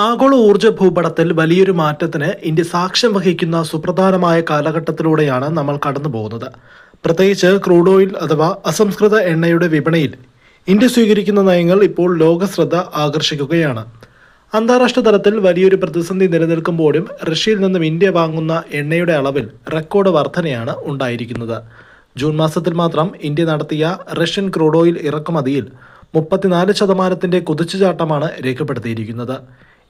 ആഗോള ഊർജ്ജ ഭൂപടത്തിൽ വലിയൊരു മാറ്റത്തിന് ഇന്ത്യ സാക്ഷ്യം വഹിക്കുന്ന സുപ്രധാനമായ കാലഘട്ടത്തിലൂടെയാണ് നമ്മൾ കടന്നു പോകുന്നത്. പ്രത്യേകിച്ച് ക്രൂഡ് ഓയിൽ അഥവാ അസംസ്കൃത എണ്ണയുടെ വിപണിയിൽ ഇന്ത്യ സ്വീകരിക്കുന്ന നയങ്ങൾ ഇപ്പോൾ ലോകശ്രദ്ധ ആകർഷിക്കുകയാണ്. അന്താരാഷ്ട്ര തലത്തിൽ വലിയൊരു പ്രതിസന്ധി നിലനിൽക്കുമ്പോഴും റഷ്യയിൽ നിന്നും ഇന്ത്യ വാങ്ങുന്ന എണ്ണയുടെ അളവിൽ റെക്കോർഡ് വർധനയാണ് ഉണ്ടായിരിക്കുന്നത്. ജൂൺ മാസത്തിൽ മാത്രം ഇന്ത്യ നടത്തിയ റഷ്യൻ ക്രൂഡ് ഓയിൽ ഇറക്കുമതിയിൽ 34% കുതിച്ചുചാട്ടമാണ് രേഖപ്പെടുത്തിയിരിക്കുന്നത്.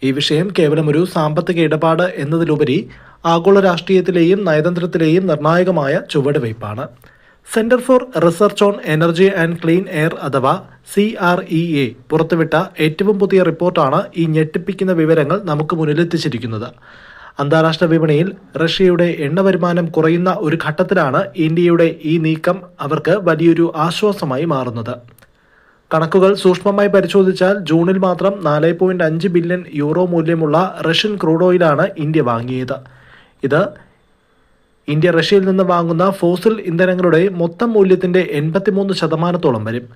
ഈ വിഷയം കേവലം ഒരു സാമ്പത്തിക ഇടപാട് എന്നതിലുപരി ആഗോള രാഷ്ട്രീയത്തിലെയും നയതന്ത്രത്തിലെയും നിർണായകമായ ചുവടുവയ്പ്പാണ്. Centre for research on energy and clean air അഥവാ CREA പുറത്തുവിട്ട ഏറ്റവും പുതിയ റിപ്പോർട്ടാണ് ഈ ഞെട്ടിപ്പിക്കുന്ന വിവരങ്ങൾ നമുക്ക് മുന്നിലെത്തിച്ചിരിക്കുന്നത്. അന്താരാഷ്ട്ര വിപണിയിൽ റഷ്യയുടെ എണ്ണ വരുമാനം കുറയുന്ന ഒരു ഘട്ടത്തിലാണ് ഇന്ത്യയുടെ ഈ നീക്കം അവർക്ക് വലിയൊരു ആശ്വാസമായി മാറുന്നത്. കണക്കുകൾ സൂക്ഷ്മമായി പരിശോധിച്ചാൽ ജൂണിൽ മാത്രം 4.5 ബില്യൺ യൂറോ മൂല്യമുള്ള റഷ്യൻ ക്രൂഡ് ഓയിലാണ് ഇന്ത്യ വാങ്ങിയത്. ഇത് ഇന്ത്യ റഷ്യയിൽ നിന്ന് വാങ്ങുന്ന ഫോസിൽ ഇന്ധനങ്ങളുടെ മൊത്തം മൂല്യത്തിന്റെ 83% വരും.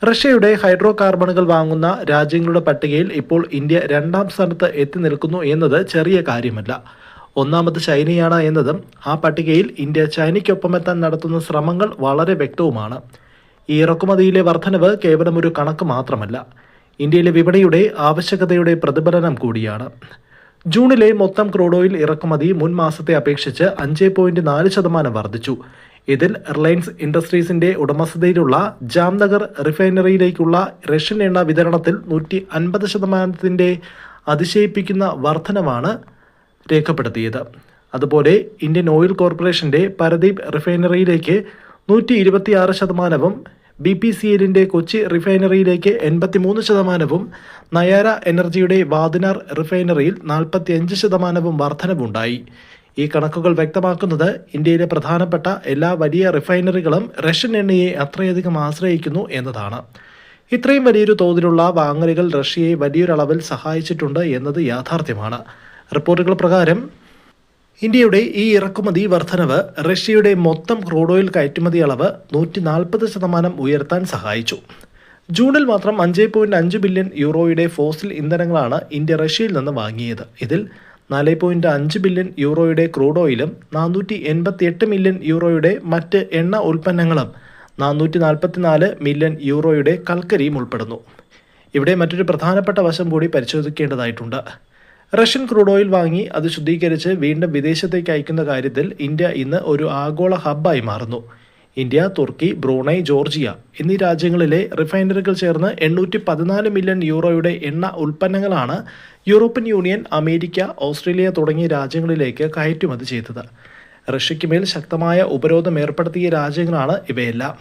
റഷ്യയുടെ ഹൈഡ്രോ കാർബണുകൾ വാങ്ങുന്ന രാജ്യങ്ങളുടെ പട്ടികയിൽ ഇപ്പോൾ ഇന്ത്യ 2ാം സ്ഥാനത്ത് എത്തി നിൽക്കുന്നു എന്നത് ചെറിയ കാര്യമല്ല. ഒന്നാമത് ചൈനയാണ് എന്നതും ആ പട്ടികയിൽ ഇന്ത്യ ചൈനയ്ക്കൊപ്പമെത്താൻ നടത്തുന്ന ശ്രമങ്ങൾ വളരെ വ്യക്തവുമാണ്. ഈ ഇറക്കുമതിയിലെ വർധനവ് കേവലം ഒരു കണക്ക് മാത്രമല്ല, ഇന്ത്യയിലെ വിപണിയുടെ ആവശ്യകതയുടെ പ്രതിഫലനം കൂടിയാണ്. ജൂണിലെ മൊത്തം ക്രൂഡ് ഓയിൽ ഇറക്കുമതി മുൻ മാസത്തെ അപേക്ഷിച്ച് 5.4% വർദ്ധിച്ചു. ഇതിൽ റിലയൻസ് ഇൻഡസ്ട്രീസിന്റെ ഉടമസ്ഥതയിലുള്ള ജാംനഗർ റിഫൈനറിയിലേക്കുള്ള റഷ്യൻ എണ്ണ വിതരണത്തിൽ 150% അതിശയിപ്പിക്കുന്ന വർധനവാണ് രേഖപ്പെടുത്തിയത്. അതുപോലെ ഇന്ത്യൻ ഓയിൽ കോർപ്പറേഷന്റെ പരദീപ് റിഫൈനറിയിലേക്ക് 126%, BPCLന്റെ കൊച്ചി റിഫൈനറിയിലേക്ക് 83%, നയാര എനർജിയുടെ വാദിനാർ റിഫൈനറിയിൽ 45% വർധനവുണ്ടായി. ഈ കണക്കുകൾ വ്യക്തമാക്കുന്നത് ഇന്ത്യയിലെ പ്രധാനപ്പെട്ട എല്ലാ വലിയ റിഫൈനറികളും റഷ്യൻ എണ്ണയെ അത്രയധികം ആശ്രയിക്കുന്നു എന്നതാണ്. ഇത്രയും വലിയൊരു തോതിലുള്ള വാങ്ങലുകൾ റഷ്യയെ വലിയൊരളവിൽ സഹായിച്ചിട്ടുണ്ട് എന്നത് യാഥാർത്ഥ്യമാണ്. റിപ്പോർട്ടുകൾ പ്രകാരം ഇന്ത്യയുടെ ഈ ഇറക്കുമതി വർധനവ് റഷ്യയുടെ മൊത്തം ക്രൂഡ് ഓയിൽ കയറ്റുമതി അളവ് 140% ഉയർത്താൻ സഹായിച്ചു. ജൂണിൽ മാത്രം 5.5 ബില്യൺ യൂറോയുടെ ഫോസിൽ ഇന്ധനങ്ങളാണ് ഇന്ത്യ റഷ്യയിൽ നിന്ന് വാങ്ങിയത്. ഇതിൽ 4.5 ബില്യൺ യൂറോയുടെ ക്രൂഡ് ഓയിലും 488 മില്യൺ യൂറോയുടെ മറ്റ് എണ്ണ ഉൽപ്പന്നങ്ങളും 444 മില്യൺ യൂറോയുടെ കൽക്കരിയും ഉൾപ്പെടുന്നു. ഇവിടെ മറ്റൊരു പ്രധാനപ്പെട്ട വശം കൂടി പരിശോധിക്കേണ്ടതായിട്ടുണ്ട്. റഷ്യൻ ക്രൂഡ് ഓയിൽ വാങ്ങി അത് ശുദ്ധീകരിച്ച് വീണ്ടും വിദേശത്തേക്ക് അയക്കുന്ന കാര്യത്തിൽ ഇന്ത്യ ഇന്ന് ഒരു ആഗോള ഹബ്ബായി മാറുന്നു. ഇന്ത്യ, തുർക്കി, ബ്രൂണൈ, ജോർജിയ എന്നീ രാജ്യങ്ങളിലെ റിഫൈനറികൾ ചേർന്ന് 814 മില്യൺ യൂറോയുടെ എണ്ണ ഉൽപ്പന്നങ്ങളാണ് യൂറോപ്യൻ യൂണിയൻ, അമേരിക്ക, ഓസ്ട്രേലിയ തുടങ്ങിയ രാജ്യങ്ങളിലേക്ക് കയറ്റുമതി ചെയ്തത്. റഷ്യയ്ക്ക് മേൽ ശക്തമായ ഉപരോധം ഏർപ്പെടുത്തിയ രാജ്യങ്ങളാണ് ഇവയെല്ലാം.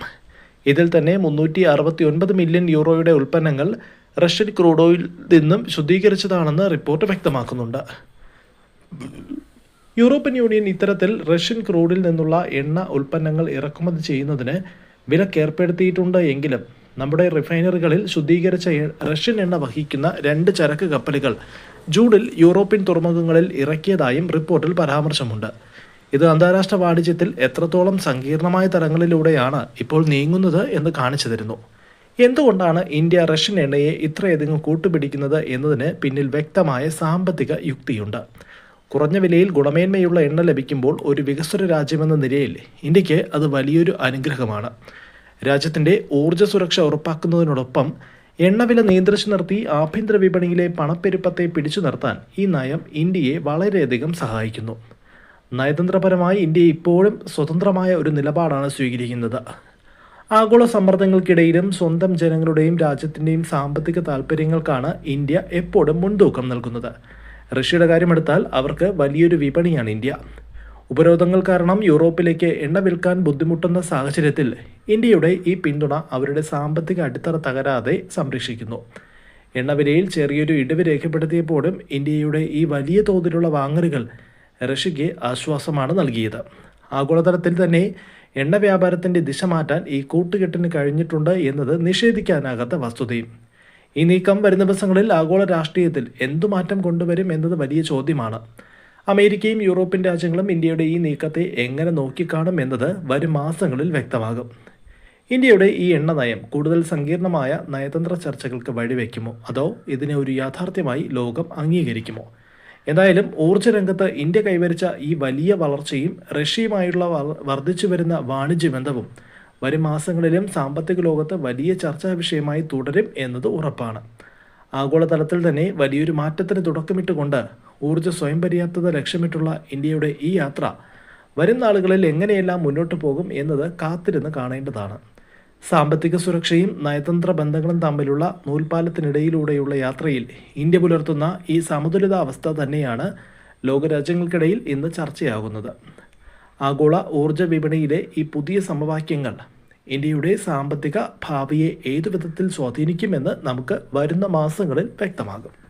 ഇതിൽ തന്നെ 369 മില്യൺ യൂറോയുടെ ഉൽപ്പന്നങ്ങൾ റഷ്യൻ ക്രൂഡ് ഓയിൽ നിന്നും ശുദ്ധീകരിച്ചതാണെന്ന് റിപ്പോർട്ട് വ്യക്തമാക്കുന്നുണ്ട്. യൂറോപ്യൻ യൂണിയൻ ഇത്തരത്തിൽ റഷ്യൻ ക്രൂഡിൽ നിന്നുള്ള എണ്ണ ഉൽപ്പന്നങ്ങൾ ഇറക്കുമതി ചെയ്യുന്നതിന് വിലക്കേർപ്പെടുത്തിയിട്ടുണ്ട് എങ്കിലും നമ്മുടെ റിഫൈനറികളിൽ ശുദ്ധീകരിച്ച റഷ്യൻ എണ്ണ വഹിക്കുന്ന 2 ചരക്ക് കപ്പലുകൾ ജൂണിൽ യൂറോപ്യൻ തുറമുഖങ്ങളിൽ ഇറക്കിയതായും റിപ്പോർട്ടിൽ പരാമർശമുണ്ട്. ഇത് അന്താരാഷ്ട്ര വാണിജ്യത്തിൽ എത്രത്തോളം സങ്കീർണമായ തലങ്ങളിലൂടെയാണ് ഇപ്പോൾ നീങ്ങുന്നത് എന്ന് കാണിച്ചു തരുന്നു. എന്തുകൊണ്ടാണ് ഇന്ത്യ റഷ്യൻ എണ്ണയെ ഇത്രയധികം കൂട്ടുപിടിക്കുന്നത് എന്നതിന് പിന്നിൽ വ്യക്തമായ സാമ്പത്തിക യുക്തിയുണ്ട്. കുറഞ്ഞ വിലയിൽ ഗുണമേന്മയുള്ള എണ്ണ ലഭിക്കുമ്പോൾ ഒരു വികസ്വര രാജ്യമെന്ന നിലയിൽ ഇന്ത്യക്ക് അത് വലിയൊരു അനുഗ്രഹമാണ്. രാജ്യത്തിൻ്റെ ഊർജ്ജ സുരക്ഷ ഉറപ്പാക്കുന്നതിനോടൊപ്പം എണ്ണവില നിയന്ത്രിച്ചു നിർത്തി ആഭ്യന്തര വിപണിയിലെ പണപ്പെരുപ്പത്തെ പിടിച്ചു നിർത്താൻ ഈ നയം ഇന്ത്യയെ വളരെയധികം സഹായിക്കുന്നു. നയതന്ത്രപരമായി ഇന്ത്യ ഇപ്പോഴും സ്വതന്ത്രമായ ഒരു നിലപാടാണ് സ്വീകരിക്കുന്നത്. ആഗോള സമ്മർദ്ദങ്ങൾക്കിടയിലും സ്വന്തം ജനങ്ങളുടെയും രാജ്യത്തിൻ്റെയും സാമ്പത്തിക താൽപ്പര്യങ്ങൾക്കാണ് ഇന്ത്യ എപ്പോഴും മുൻതൂക്കം നൽകുന്നത്. റഷ്യയുടെ കാര്യമെടുത്താൽ അവർക്ക് വലിയൊരു വിപണിയാണ് ഇന്ത്യ. ഉപരോധങ്ങൾ കാരണം യൂറോപ്പിലേക്ക് എണ്ണ വിൽക്കാൻ ബുദ്ധിമുട്ടുന്ന സാഹചര്യത്തിൽ ഇന്ത്യയുടെ ഈ പിന്തുണ അവരുടെ സാമ്പത്തിക അടിത്തറ തകരാതെ സംരക്ഷിക്കുന്നു. എണ്ണവിലയിൽ ചെറിയൊരു ഇടിവ് രേഖപ്പെടുത്തിയപ്പോഴും ഇന്ത്യയുടെ ഈ വലിയ തോതിലുള്ള വാങ്ങലുകൾ റഷ്യയ്ക്ക് ആശ്വാസമാണ് നൽകിയത്. ആഗോളതലത്തിൽ തന്നെ എണ്ണ വ്യാപാരത്തിൻ്റെ ദിശ മാറ്റാൻ ഈ കൂട്ടുകെട്ടിന് കഴിഞ്ഞിട്ടുണ്ട് എന്നത് നിഷേധിക്കാനാകാത്ത വസ്തുതയും. ഈ നീക്കം വരും ദിവസങ്ങളിൽ ആഗോള രാഷ്ട്രീയത്തിൽ എന്തു മാറ്റം കൊണ്ടുവരും എന്നത് വലിയ ചോദ്യമാണ്. അമേരിക്കയും യൂറോപ്യൻ രാജ്യങ്ങളും ഇന്ത്യയുടെ ഈ നീക്കത്തെ എങ്ങനെ നോക്കിക്കാണും എന്നത് വരും മാസങ്ങളിൽ വ്യക്തമാകും. ഇന്ത്യയുടെ ഈ എണ്ണ നയം കൂടുതൽ സങ്കീർണമായ നയതന്ത്ര ചർച്ചകൾക്ക് വഴിവെക്കുമോ, അതോ ഇതിനെ ഒരു യാഥാർത്ഥ്യമായി ലോകം അംഗീകരിക്കുമോ? എന്തായാലും ഊർജ്ജ രംഗത്ത് ഇന്ത്യ കൈവരിച്ച ഈ വലിയ വളർച്ചയും റഷ്യയുമായുള്ള വർദ്ധിച്ചു വരുന്ന വാണിജ്യ ബന്ധവും വരും മാസങ്ങളിലും സാമ്പത്തിക ലോകത്ത് വലിയ ചർച്ചാ വിഷയമായി തുടരും എന്നത് ഉറപ്പാണ്. ആഗോളതലത്തിൽ തന്നെ വലിയൊരു മാറ്റത്തിന് തുടക്കമിട്ടുകൊണ്ട് ഊർജ്ജ സ്വയം പര്യാപ്തത ലക്ഷ്യമിട്ടുള്ള ഇന്ത്യയുടെ ഈ യാത്ര വരും നാളുകളിൽ എങ്ങനെയെല്ലാം മുന്നോട്ട് പോകും എന്നത് കാത്തിരുന്ന് കാണേണ്ടതാണ്. സാമ്പത്തിക സുരക്ഷയും നയതന്ത്ര ബന്ധങ്ങളും തമ്മിലുള്ള നൂൽപ്പാലത്തിനിടയിലൂടെയുള്ള യാത്രയിൽ ഇന്ത്യ പുലർത്തുന്ന ഈ സമതുലിതാവസ്ഥ തന്നെയാണ് ലോകരാജ്യങ്ങൾക്കിടയിൽ ഇന്ന് ചർച്ചയാകുന്നത്. ആഗോള ഊർജ്ജ വിപണിയിലെ ഈ പുതിയ സമവാക്യങ്ങൾ ഇന്ത്യയുടെ സാമ്പത്തിക ഭാവിയെ ഏതു വിധത്തിൽ സ്വാധീനിക്കുമെന്ന് നമുക്ക് വരുന്ന മാസങ്ങളിൽ വ്യക്തമാകും.